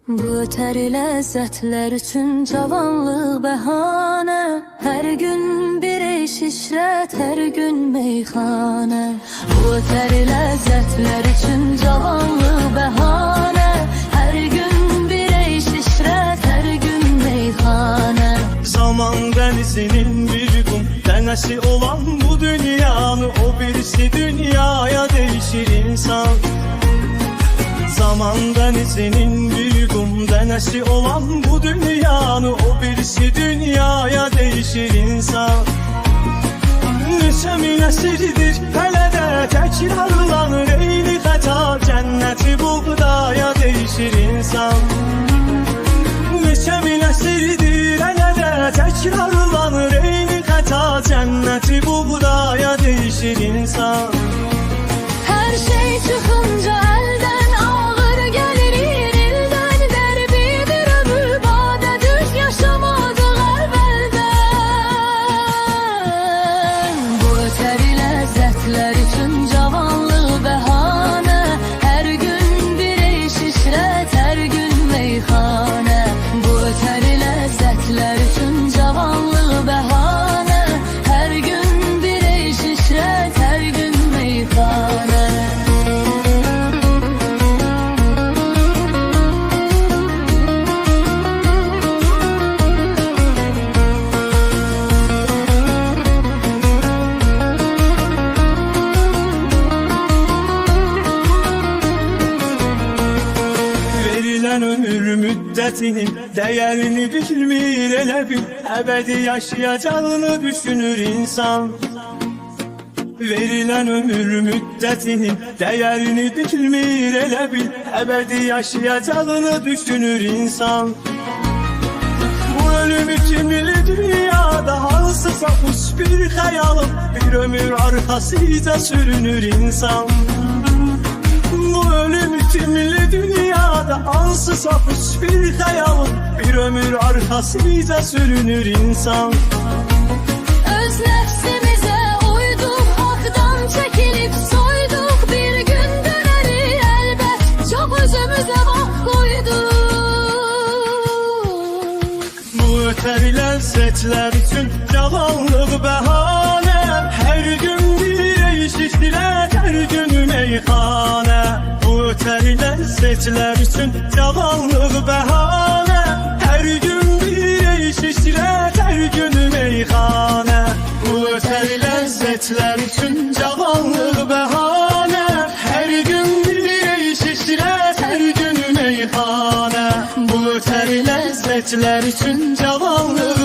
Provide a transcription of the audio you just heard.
Bu ötəri ləzzətlər üçün cavanlıq bəhanə. Hər gün bir eş işrət, hər gün meyxanə. Bu ötəri ləzzətlər üçün cavanlıq bəhanə. Hər gün bir eş işrət, hər gün meyxanə. Zaman dənizinin bir qum dənəsi olan bu dünyanı, o birisi dünyaya değişir insan. Zaman dənizinin bir qum dənəsi olan bu dünyanı, o birisi dünyaya değişir insan. Neçə min əsrdir hələ də təkrarlanır eyni xəta, cənnəti buğdaya değişir insan. Neçə min əsrdir hələ də təkrarlanır eyni xəta, cənnəti buğdaya değişir insan. Hər şey çıxınca əldən ağır gəlir yenildən, dərbidir ömür badə düz yaşamadıq əvvəldən. Bu ötəri ləzzətlər üçün cavanlıq bəhanə. Hər gün bir eş işrət, hər gün meyxanə. Bu ötəri ləzzətlər üçün cavanlıq bəhanə. Hər gün bir eş işrət, hər gün meyxanə. Verilen ömür müddetinin değerini bilmir elə bil, ebedi yaşayacağını düşünür insan. Verilen ömür müddetinin değerini bilmir elə bil, ebedi yaşayacağını düşünür insan. Bu ölüm kimli dünyada hansısa pus bir hayalım, bir ömür arkasıyla sürünür insan. Bu ölüm kimli dünyada ansız hapus bir hayalım, bir ömür arkasıyla sürünür insan. Öz nəfsimizə uyduk, haqdan çəkilib soyduk. Bir gün dönərik əlbət, çox özümüzə vaxt qoyduk. Bu ötəri ləzzətlər üçün cavanlıq bəhanə. Hər gün bir eş işrət, hər gün meyxanə. Bu ötəri ləzzətlər üçün cavanlıq bəhanə. Hər gün bir eş işrət, hər gün meyxanə. Bu ötəri ləzzətlər üçün cavanlıq bəhanə. Hər gün bir eş işrət, hər gün meyxanə. Bu ötəri ləzzətlər üçün cavanlıq